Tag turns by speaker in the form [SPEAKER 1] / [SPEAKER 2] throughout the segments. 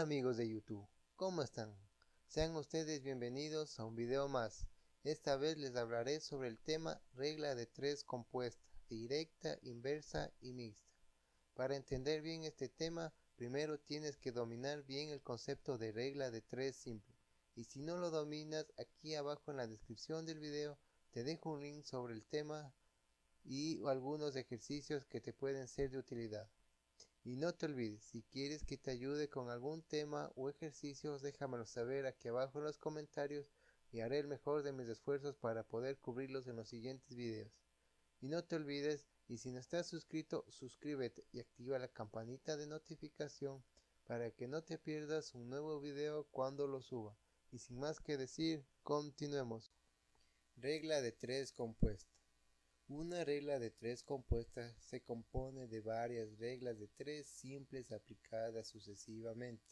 [SPEAKER 1] Hola amigos de YouTube, ¿cómo están? Sean ustedes bienvenidos a un video más. Esta vez les hablaré sobre el tema regla de tres compuesta, directa, inversa y mixta. Para entender bien este tema, primero tienes que dominar bien el concepto de regla de tres simple. Y si no lo dominas, aquí abajo en la descripción del video te dejo un link sobre el tema y algunos ejercicios que te pueden ser de utilidad. Y no te olvides, si quieres que te ayude con algún tema o ejercicios, déjamelo saber aquí abajo en los comentarios y haré el mejor de mis esfuerzos para poder cubrirlos en los siguientes videos. Y no te olvides, y si no estás suscrito, suscríbete y activa la campanita de notificación para que no te pierdas un nuevo video cuando lo suba. Y sin más que decir, continuemos. Regla de tres compuesta. Una regla de tres compuesta se compone de varias reglas de tres simples aplicadas sucesivamente.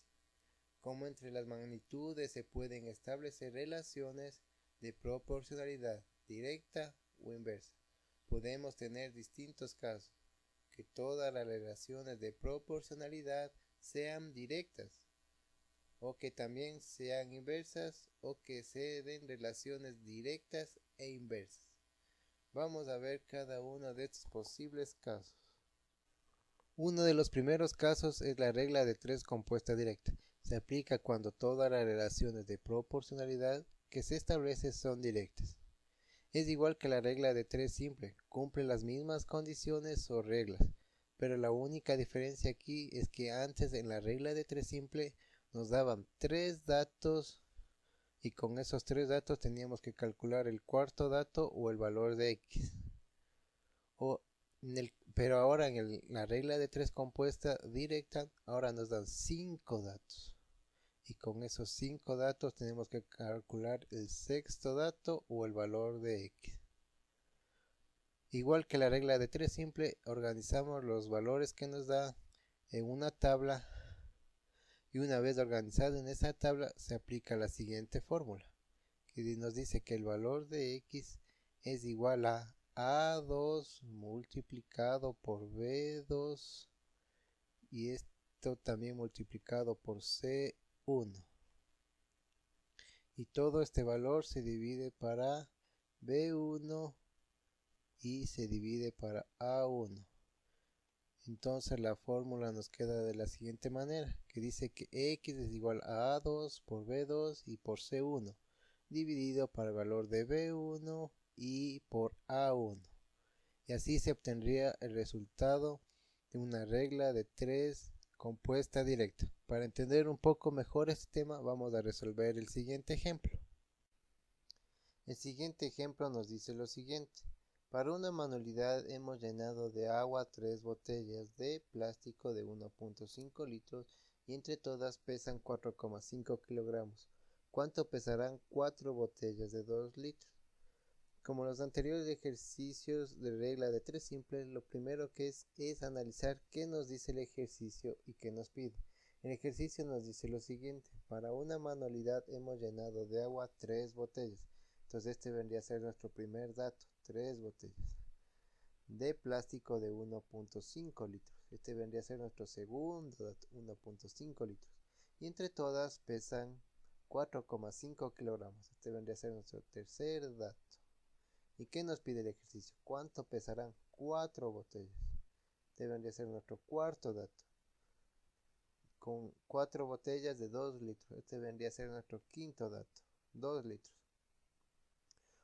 [SPEAKER 1] Como entre las magnitudes se pueden establecer relaciones de proporcionalidad directa o inversa. Podemos tener distintos casos, que todas las relaciones de proporcionalidad sean directas, o que también sean inversas, o que se den relaciones directas e inversas. Vamos a ver cada uno de estos posibles casos. Uno de los primeros casos es la regla de tres compuesta directa. Se aplica cuando todas las relaciones de proporcionalidad que se establecen son directas. Es igual que la regla de tres simple, cumple las mismas condiciones o reglas, pero la única diferencia aquí es que antes en la regla de tres simple nos daban tres datos y con esos tres datos teníamos que calcular el cuarto dato o el valor de x. Pero ahora en la regla de tres compuesta directa, ahora nos dan 5 datos. Y con esos 5 datos tenemos que calcular el sexto dato o el valor de x. Igual que la regla de tres simple, organizamos los valores que nos da en una tabla. Y una vez organizado en esa tabla, se aplica la siguiente fórmula, que nos dice que el valor de x es igual a A2 multiplicado por B2 y esto también multiplicado por C1. Y todo este valor se divide para B1 y se divide para A1. Entonces la fórmula nos queda de la siguiente manera, que dice que x es igual a A2 por B2 y por C1, dividido para el valor de B1 y por A1. Y así se obtendría el resultado de una regla de tres compuesta directa. Para entender un poco mejor este tema, vamos a resolver el siguiente ejemplo. El siguiente ejemplo nos dice lo siguiente. Para una manualidad hemos llenado de agua 3 botellas de plástico de 1.5 litros y entre todas pesan 4,5 kilogramos. ¿Cuánto pesarán 4 botellas de 2 litros? Como los anteriores ejercicios de regla de tres simples, lo primero que es analizar qué nos dice el ejercicio y qué nos pide. El ejercicio nos dice lo siguiente. Para una manualidad hemos llenado de agua 3 botellas. Entonces este vendría a ser nuestro primer dato, 3 botellas. De plástico de 1.5 litros. Este vendría a ser nuestro segundo dato, 1.5 litros. Y entre todas pesan 4,5 kilogramos. Este vendría a ser nuestro tercer dato. ¿Y qué nos pide el ejercicio? ¿Cuánto pesarán 4 botellas? Este vendría a ser nuestro cuarto dato. Con 4 botellas de 2 litros. Este vendría a ser nuestro quinto dato. 2 litros.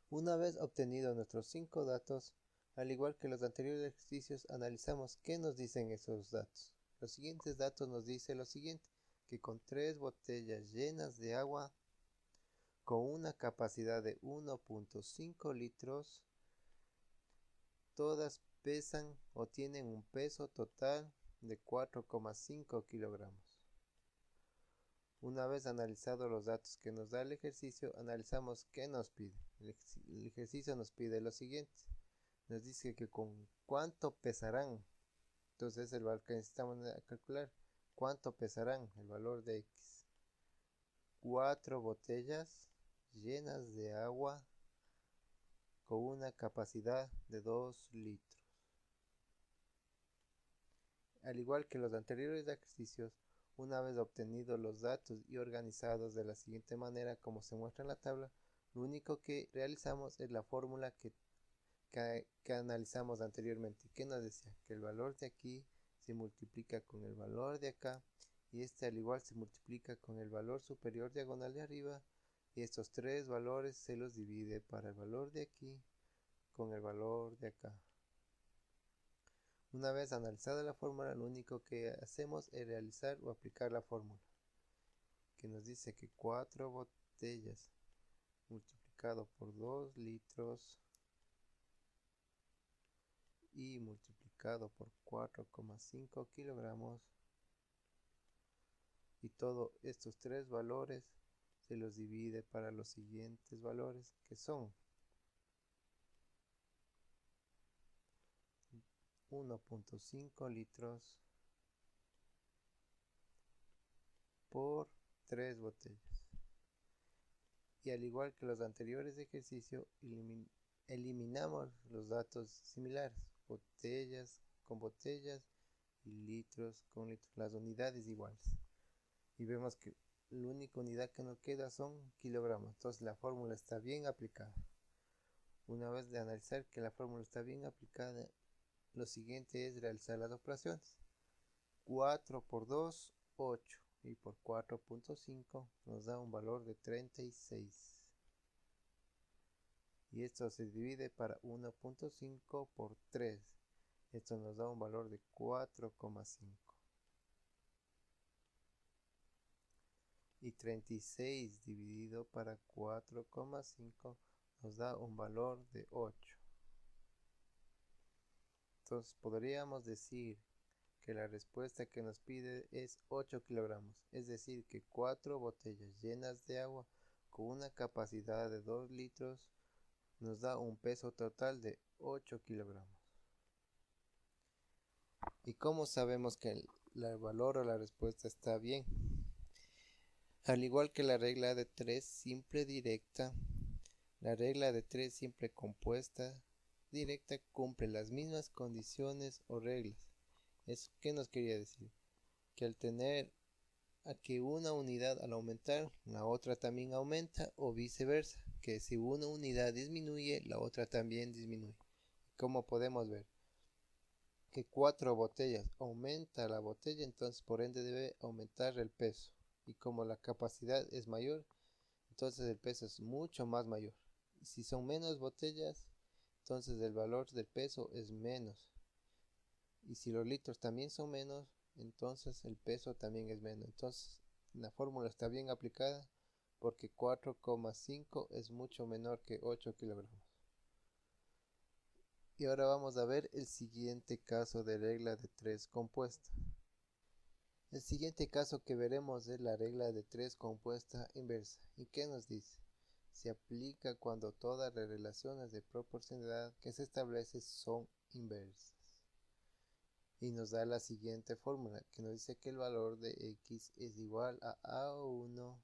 [SPEAKER 1] Una vez obtenidos nuestros 5 datos, al igual que los anteriores ejercicios, analizamos qué nos dicen esos datos. Los siguientes datos nos dicen lo siguiente, que con 3 botellas llenas de agua, con una capacidad de 1.5 litros, todas pesan o tienen un peso total de 4,5 kilogramos. Una vez analizados los datos que nos da el ejercicio, analizamos qué nos pide. El ejercicio nos pide lo siguiente. Nos dice que con cuánto pesarán. Entonces el valor que necesitamos calcular. ¿Cuánto pesarán? El valor de x. 4 botellas llenas de agua con una capacidad de 2 litros. Al igual que los anteriores ejercicios, Una vez obtenidos los datos y organizados de la siguiente manera como se muestra en la tabla, lo único que realizamos es la fórmula que analizamos anteriormente, que nos decía que el valor de aquí se multiplica con el valor de acá, y este al igual se multiplica con el valor superior diagonal de arriba, y estos tres valores se los divide para el valor de aquí con el valor de acá. Una vez analizada la fórmula, lo único que hacemos es realizar o aplicar la fórmula, que nos dice que 4 botellas multiplicado por 2 litros y multiplicado por 4,5 kilogramos, y todos estos tres valores se los divide para los siguientes valores, que son 1.5 litros por 3 botellas. Y al igual que los anteriores ejercicios, eliminamos los datos similares, botellas con botellas y litros con litros, las unidades iguales. Y vemos que la única unidad que nos queda son kilogramos, entonces la fórmula está bien aplicada. Una vez de analizar que la fórmula está bien aplicada, lo siguiente es realizar las operaciones. 4 por 2, 8, y por 4.5 nos da un valor de 36. Y esto se divide para 1.5 por 3. Esto nos da un valor de 4,5. Y 36 dividido para 4,5 nos da un valor de 8. Entonces podríamos decir que la respuesta que nos pide es 8 kilogramos, es decir que 4 botellas llenas de agua con una capacidad de 2 litros nos da un peso total de 8 kilogramos. ¿Y cómo sabemos que el valor o la respuesta está bien? Al igual que la regla de 3 simple directa, la regla de 3 simple compuesta directa cumple las mismas condiciones o reglas. ¿Eso qué nos quería decir? Que al tener que una unidad al aumentar, la otra también aumenta, o viceversa, que si una unidad disminuye, la otra también disminuye. Como podemos ver, que 4 botellas aumenta la botella, entonces por ende debe aumentar el peso. Y como la capacidad es mayor, entonces el peso es mucho más mayor. Y si son menos botellas, entonces el valor del peso es menos. Y si los litros también son menos, entonces el peso también es menos. Entonces la fórmula está bien aplicada porque 4,5 es mucho menor que 8 kilogramos. Y ahora vamos a ver el siguiente caso de regla de 3 compuesta. El siguiente caso que veremos es la regla de 3 compuesta inversa. ¿Y qué nos dice? Se aplica cuando todas las relaciones de proporcionalidad que se establecen son inversas. Y nos da la siguiente fórmula, que nos dice que el valor de x es igual a A1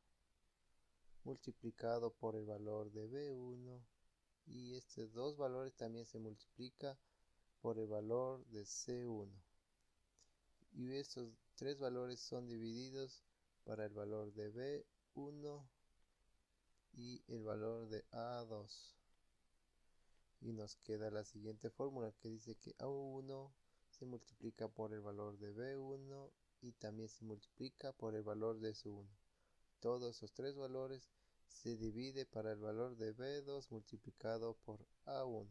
[SPEAKER 1] multiplicado por el valor de B1, y estos dos valores también se multiplica por el valor de C1. Y estos tres valores son divididos para el valor de B1 y el valor de A2. Y nos queda la siguiente fórmula que dice que A1 se multiplica por el valor de B1 y también se multiplica por el valor de C1. Todos esos tres valores se divide para el valor de B2 multiplicado por A1.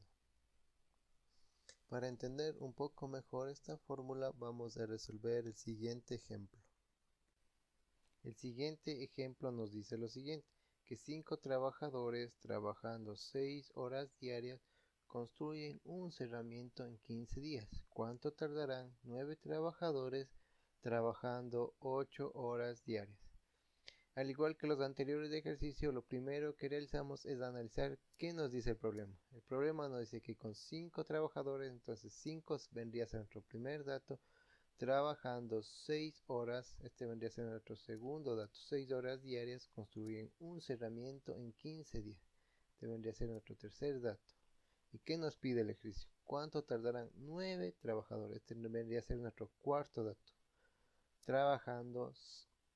[SPEAKER 1] Para entender un poco mejor esta fórmula vamos a resolver el siguiente ejemplo. El siguiente ejemplo nos dice lo siguiente, que 5 trabajadores trabajando 6 horas diarias construyen un cerramiento en 15 días. ¿Cuánto tardarán 9 trabajadores trabajando 8 horas diarias? Al igual que los anteriores ejercicios, lo primero que realizamos es analizar qué nos dice el problema. El problema nos dice que con 5 trabajadores, entonces 5 vendría a ser nuestro primer dato, trabajando 6 horas, este vendría a ser nuestro segundo dato, 6 horas diarias, construyen un cerramiento en 15 días. Este vendría a ser nuestro tercer dato. ¿Y qué nos pide el ejercicio? ¿Cuánto tardarán 9 trabajadores? Este vendría a ser nuestro cuarto dato. trabajando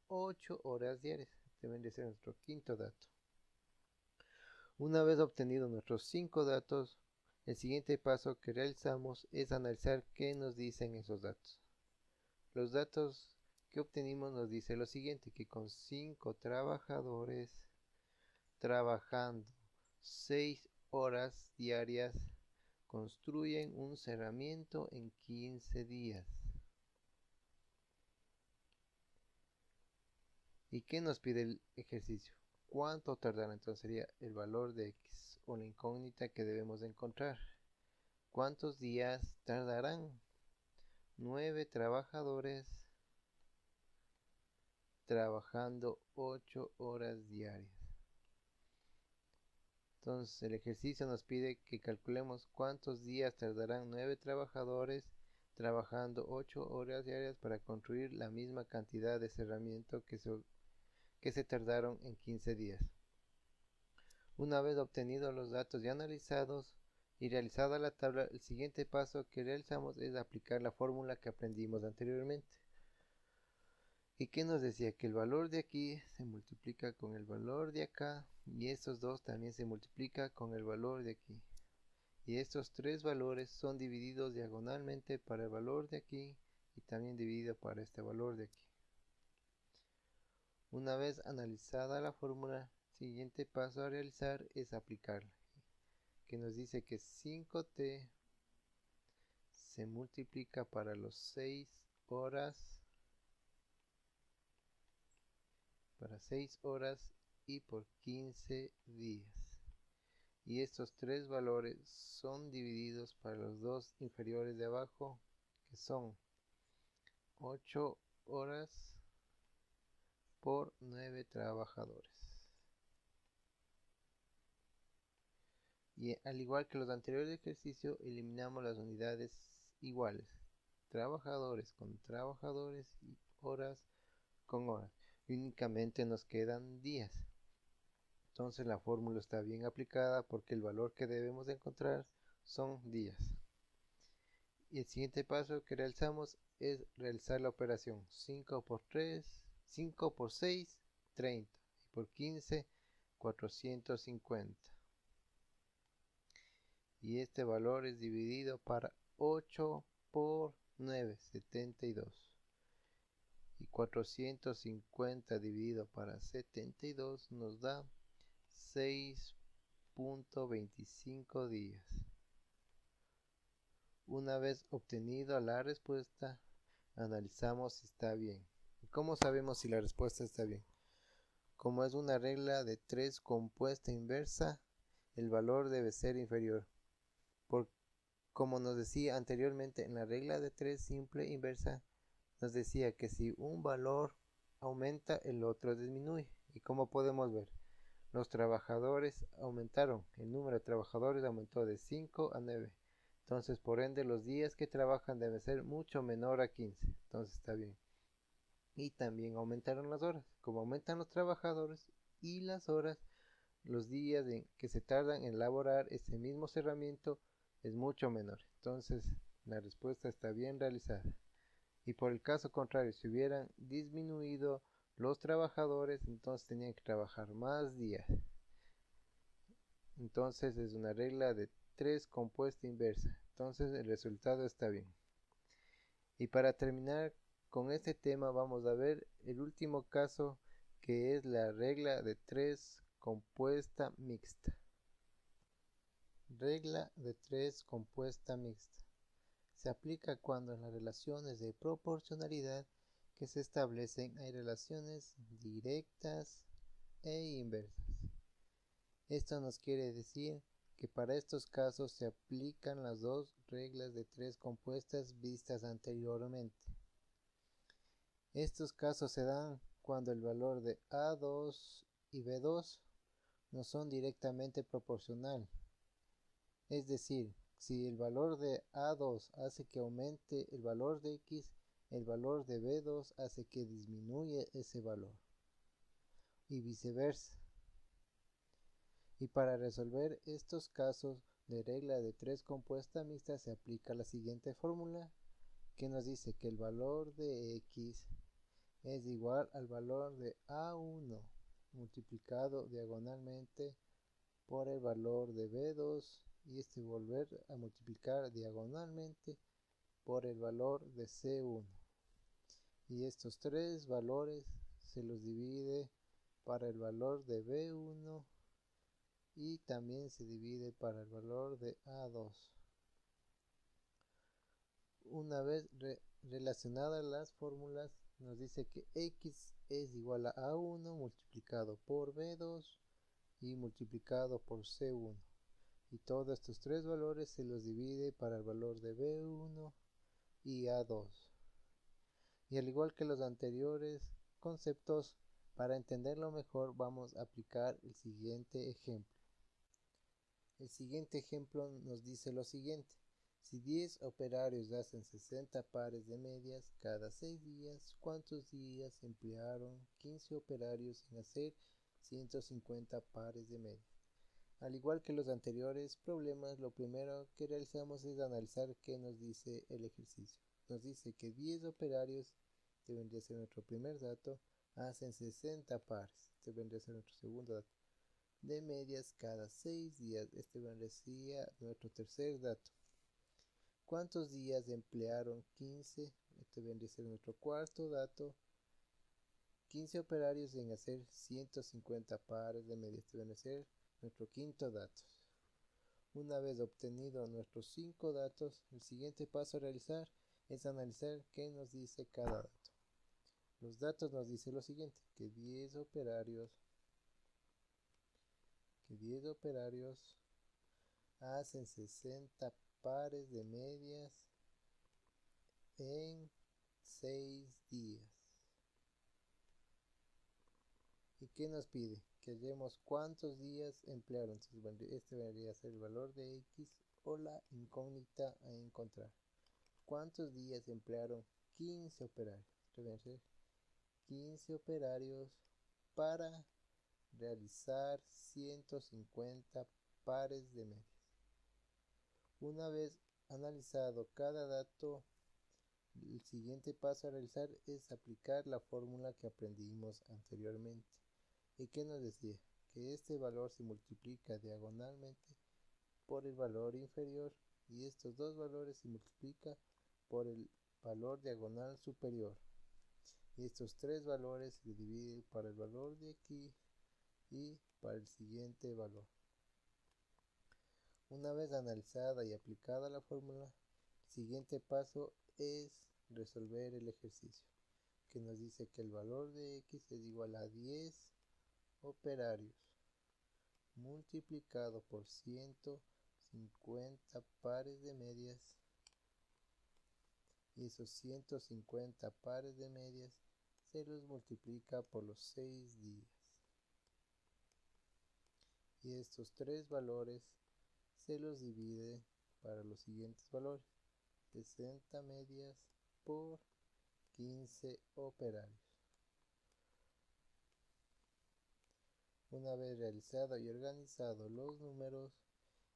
[SPEAKER 1] 8 horas diarias. Deben de ser nuestro quinto dato. Una vez obtenidos nuestros 5 datos, el siguiente paso que realizamos es analizar qué nos dicen esos datos. Los datos que obtenimos nos dice lo siguiente, que con 5 trabajadores trabajando 6 horas diarias construyen un cerramiento en 15 días. ¿Y qué nos pide el ejercicio? ¿Cuánto tardará? Entonces sería el valor de x o la incógnita que debemos de encontrar. ¿Cuántos días tardarán? 9 trabajadores trabajando 8 horas diarias. Entonces el ejercicio nos pide que calculemos cuántos días tardarán 9 trabajadores trabajando 8 horas diarias para construir la misma cantidad de cerramiento que se tardaron en 15 días. Una vez obtenidos los datos y analizados y realizada la tabla, el siguiente paso que realizamos es aplicar la fórmula que aprendimos anteriormente. ¿Y qué nos decía? Que el valor de aquí se multiplica con el valor de acá y estos dos también se multiplica con el valor de aquí. Y estos tres valores son divididos diagonalmente para el valor de aquí y también dividido para este valor de aquí. Una vez analizada la fórmula, el siguiente paso a realizar es aplicarla, que nos dice que 5t se multiplica para los 6 horas, y por 15 días. Y estos tres valores son divididos para los dos inferiores de abajo, que son 8 horas por 9 trabajadores. Y al igual que los anteriores ejercicios, eliminamos las unidades iguales. Trabajadores con trabajadores y horas con horas. Y únicamente nos quedan días. Entonces la fórmula está bien aplicada porque el valor que debemos de encontrar son días. Y el siguiente paso que realizamos es realizar la operación 5 por 6, 30 y por 15, 450. Y este valor es dividido para 8 por 9, 72. Y 450 dividido para 72 nos da 6.25 días. Una vez obtenida la respuesta, analizamos si está bien. ¿Cómo sabemos si la respuesta está bien? Como es una regla de 3 compuesta inversa, el valor debe ser inferior. Como nos decía anteriormente en la regla de 3 simple inversa, nos decía que si un valor aumenta, el otro disminuye. ¿Y cómo podemos ver? Los trabajadores aumentaron, el número de trabajadores aumentó de 5 a 9. Entonces, por ende, los días que trabajan deben ser mucho menor a 15. Entonces, está bien. Y también aumentaron las horas. Como aumentan los trabajadores y las horas, los días que se tardan en elaborar ese mismo cerramiento es mucho menor. Entonces, la respuesta está bien realizada. Y por el caso contrario, si hubieran disminuido los trabajadores, entonces tenían que trabajar más días. Entonces es una regla de 3 compuesta inversa. Entonces el resultado está bien. Y para terminar con este tema vamos a ver el último caso, que es la regla de 3 compuesta mixta. Regla de 3 compuesta mixta. Se aplica cuando en las relaciones de proporcionalidad que se establecen hay relaciones directas e inversas. Esto nos quiere decir que para estos casos se aplican las dos reglas de 3 compuestas vistas anteriormente. Estos casos se dan cuando el valor de A2 y B2 no son directamente proporcional. Es decir, si el valor de A2 hace que aumente el valor de X, el valor de B2 hace que disminuya ese valor. Y viceversa. Y para resolver estos casos de regla de 3 compuesta mixta se aplica la siguiente fórmula, que nos dice que el valor de X es igual al valor de A1 multiplicado diagonalmente por el valor de B2 y volver a multiplicar diagonalmente por el valor de C1. Y estos tres valores se los divide para el valor de B1 y también se divide para el valor de A2. Una vez relacionadas las fórmulas, nos dice que X es igual a A1 multiplicado por B2 y multiplicado por C1. Y todos estos tres valores se los divide para el valor de B1 y A2. Y al igual que los anteriores conceptos, para entenderlo mejor vamos a aplicar el siguiente ejemplo. El siguiente ejemplo nos dice lo siguiente. Si 10 operarios hacen 60 pares de medias cada 6 días, ¿cuántos días emplearon 15 operarios en hacer 150 pares de medias? Al igual que los anteriores problemas, lo primero que realizamos es analizar qué nos dice el ejercicio. Nos dice que 10 operarios, este vendría a ser nuestro primer dato, hacen 60 pares, este vendría a ser nuestro segundo dato, de medias cada 6 días, este vendría a ser nuestro tercer dato. ¿Cuántos días emplearon 15? Este vendría a ser nuestro cuarto dato. 15 operarios en hacer 150 pares de medias, este vendría a ser nuestro quinto dato. Una vez obtenido nuestros 5 datos, el siguiente paso a realizar es analizar qué nos dice cada dato. Los datos nos dicen lo siguiente, que 10 operarios hacen 60 pares de medias en 6 días. ¿Y qué nos pide? Que hallemos cuántos días emplearon. Entonces, este vendría a ser el valor de X o la incógnita a encontrar. ¿Cuántos días emplearon 15 operarios? Este vendría a ser 15 operarios para realizar 150 pares de medias. Una vez analizado cada dato, el siguiente paso a realizar es aplicar la fórmula que aprendimos anteriormente. ¿Y qué nos decía? Que este valor se multiplica diagonalmente por el valor inferior y estos dos valores se multiplican por el valor diagonal superior. Y estos tres valores se dividen para el valor de aquí y para el siguiente valor. Una vez analizada y aplicada la fórmula, el siguiente paso es resolver el ejercicio, que nos dice que el valor de X es igual a 10 operarios multiplicado por 150 pares de medias, y esos 150 pares de medias se los multiplica por los 6 días. Y estos tres valores se los divide para los siguientes valores: 60 medias por 15 operarios. Una vez realizado y organizado los números,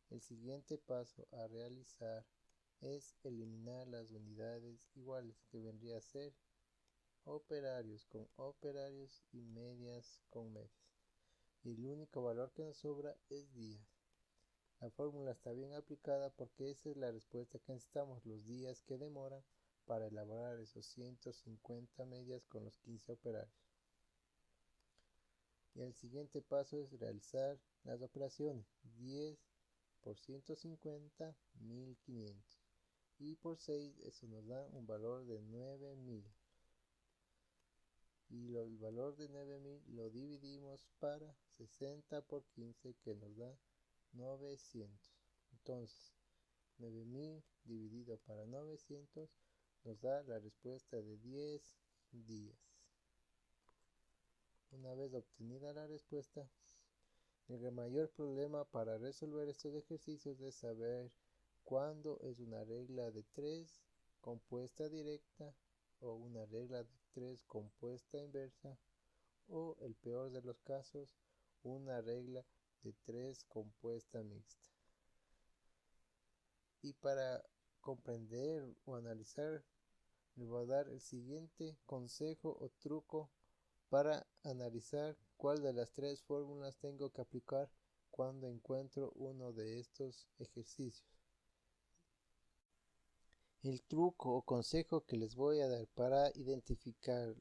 [SPEAKER 1] el siguiente paso a realizar es eliminar las unidades iguales, que vendría a ser operarios con operarios y medias con medias. Y el único valor que nos sobra es días. La fórmula está bien aplicada porque esa es la respuesta que necesitamos, los días que demoran para elaborar esos 150 medias con los 15 operarios. Y el siguiente paso es realizar las operaciones. 10 por 150, 1500. Y por 6, eso nos da un valor de 9000. Y el valor de 9000 lo dividimos para 60 por 15, que nos da 900. Entonces, 9000 dividido para 900 nos da la respuesta de 10 días. Una vez obtenida la respuesta, el mayor problema para resolver estos ejercicios es saber cuándo es una regla de 3 compuesta directa o una regla de 3 compuesta inversa, o el peor de los casos, una regla de 3 compuesta mixta. Y para comprender o analizar le voy a dar el siguiente consejo o truco para analizar cuál de las tres fórmulas tengo que aplicar cuando encuentro uno de estos ejercicios. El truco o consejo que les voy a dar para identificar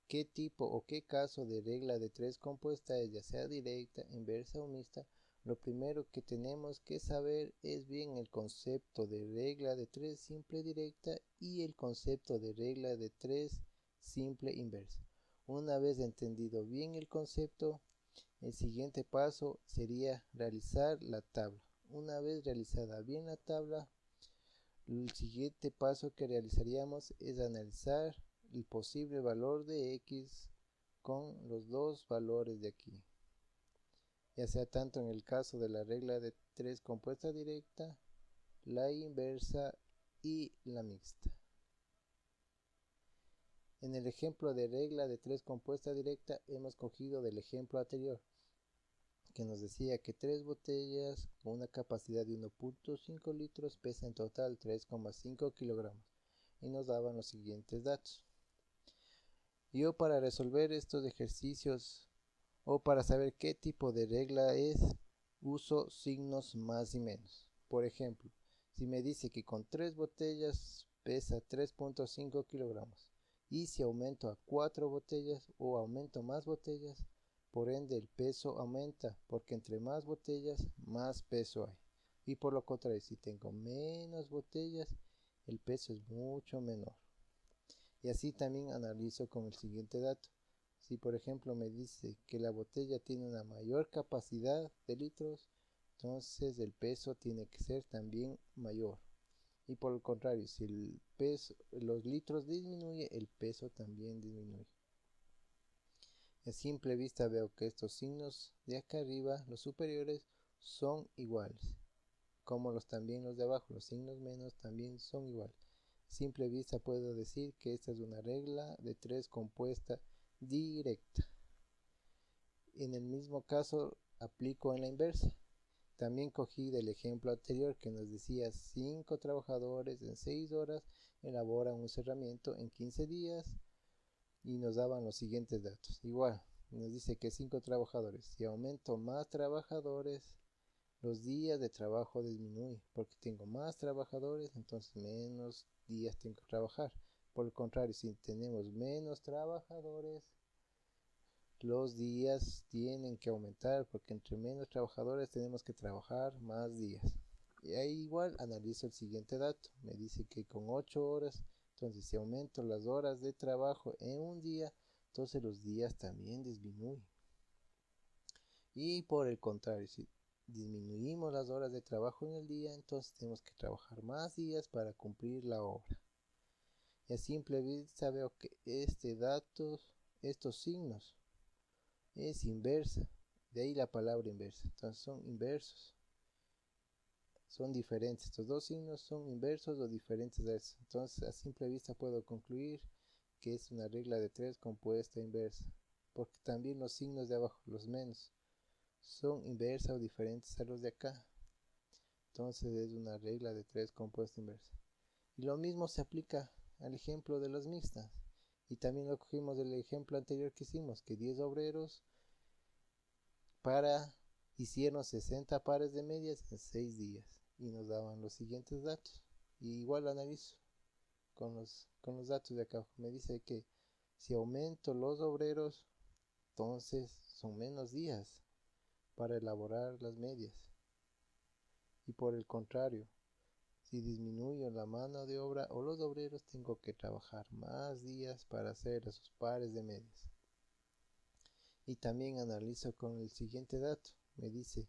[SPEAKER 1] qué tipo o qué caso de regla de tres compuesta es, ya sea directa, inversa o mixta, lo primero que tenemos que saber es bien el concepto de regla de tres simple directa y el concepto de regla de tres simple inversa. Una vez entendido bien el concepto, el siguiente paso sería realizar la tabla. Una vez realizada bien la tabla, el siguiente paso que realizaríamos es analizar el posible valor de x con los dos valores de aquí, ya sea tanto en el caso de la regla de tres compuesta directa, la inversa y la mixta. En el ejemplo de regla de tres compuesta directa hemos cogido del ejemplo anterior, que nos decía que tres botellas con una capacidad de 1.5 litros pesan en total 3,5 kilogramos y nos daban los siguientes datos. Yo para resolver estos ejercicios o para saber qué tipo de regla es, uso signos más y menos. Por ejemplo, si me dice que con 3 botellas pesa 3.5 kilogramos y si aumento a 4 botellas o aumento más botellas, por ende el peso aumenta porque entre más botellas más peso hay. Y por lo contrario, si tengo menos botellas, el peso es mucho menor. Y así también analizo con el siguiente dato. Si por ejemplo me dice que la botella tiene una mayor capacidad de litros, entonces el peso tiene que ser también mayor. Y por el contrario, si el peso, los litros disminuye, el peso también disminuye. A simple vista veo que estos signos de acá arriba, los superiores, son iguales. Como también los de abajo, los signos menos, también son iguales. A simple vista puedo decir que esta es una regla de tres compuesta directa. En el mismo caso aplico en la inversa. También cogí del ejemplo anterior que nos decía 5 trabajadores en 6 horas elaboran un cerramiento en 15 días y nos daban los siguientes datos. Igual, nos dice que 5 trabajadores. Si aumento más trabajadores, los días de trabajo disminuyen, porque tengo más trabajadores, entonces menos días tengo que trabajar. Por el contrario, si tenemos menos trabajadores, los días tienen que aumentar, porque entre menos trabajadores tenemos que trabajar más días. Y ahí igual analizo el siguiente dato. Me dice que con 8 horas, entonces si aumento las horas de trabajo en un día, entonces los días también disminuyen. Y por el contrario, si disminuimos las horas de trabajo en el día, entonces tenemos que trabajar más días para cumplir la obra. Y a simple vista veo que estos signos es inversa, de ahí la palabra inversa, entonces son inversos, son diferentes, estos dos signos son inversos o diferentes de eso. Entonces a simple vista puedo concluir que es una regla de tres compuesta inversa, porque también los signos de abajo, los menos, son inversa o diferentes a los de acá. Entonces es una regla de tres compuesta inversa. Y lo mismo se aplica al ejemplo de las mixtas. Y también lo cogimos del ejemplo anterior que hicimos, que 10 obreros hicieron 60 pares de medias en 6 días. Y nos daban los siguientes datos. Y igual analizo con los datos de acá. Me dice que si aumento los obreros, entonces son menos días para elaborar las medias. Y por el contrario, si disminuyo la mano de obra o los obreros, tengo que trabajar más días para hacer esos pares de medias. Y también analizo con el siguiente dato. Me dice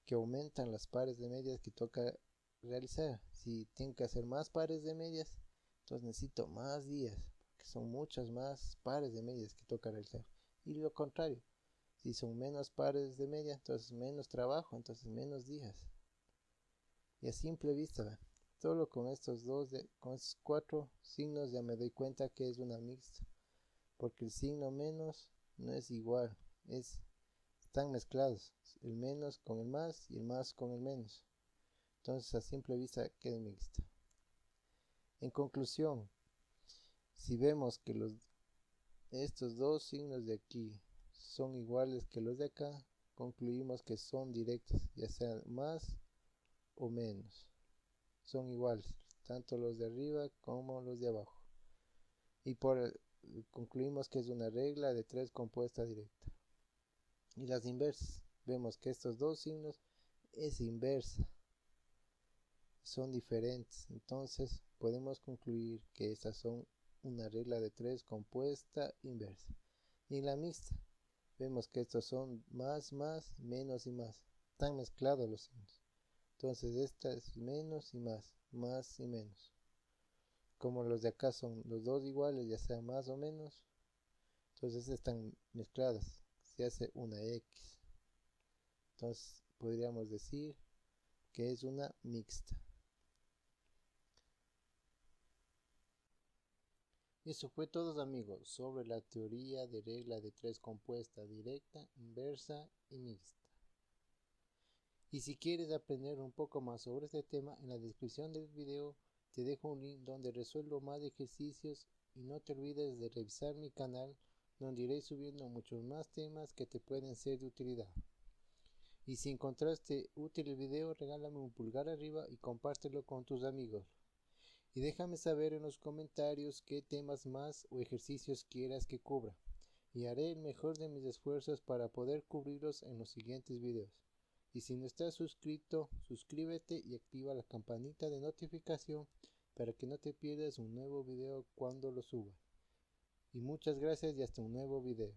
[SPEAKER 1] que aumentan las pares de medias que toca realizar. Si tengo que hacer más pares de medias, entonces necesito más días, porque son muchos más pares de medias que toca realizar. Y lo contrario, si son menos pares de medias, entonces menos trabajo, entonces menos días. Y a simple vista, solo con estos con estos 4 signos ya me doy cuenta que es una mixta, porque el signo menos no es igual, están mezclados, el menos con el más y el más con el menos. Entonces a simple vista queda mixta. En conclusión, Si vemos que estos dos signos de aquí son iguales que los de acá, concluimos que son directos, ya sean más o menos. Son iguales, tanto los de arriba como los de abajo. Y concluimos que es una regla de 3 compuesta directa. Y las inversas, vemos que estos dos signos es inversa, son diferentes, entonces podemos concluir que estas son una regla de 3 compuesta inversa. Y en la mixta vemos que estos son más, menos y más, están mezclados los signos, entonces esta es menos y más y menos. Como los de acá son los dos iguales, ya sea más o menos, entonces están mezcladas, se hace una X. Entonces podríamos decir que es una mixta. Eso fue todo, amigos, sobre la teoría de regla de 3 compuesta directa, inversa y mixta. Y si quieres aprender un poco más sobre este tema, en la descripción del video te dejo un link donde resuelvo más ejercicios y no te olvides de revisar mi canal donde iré subiendo muchos más temas que te pueden ser de utilidad. Y si encontraste útil el video, regálame un pulgar arriba y compártelo con tus amigos. Y déjame saber en los comentarios qué temas más o ejercicios quieras que cubra. Y haré el mejor de mis esfuerzos para poder cubrirlos en los siguientes videos. Y si no estás suscrito, suscríbete y activa la campanita de notificación para que no te pierdas un nuevo video cuando lo suba. Y muchas gracias y hasta un nuevo video.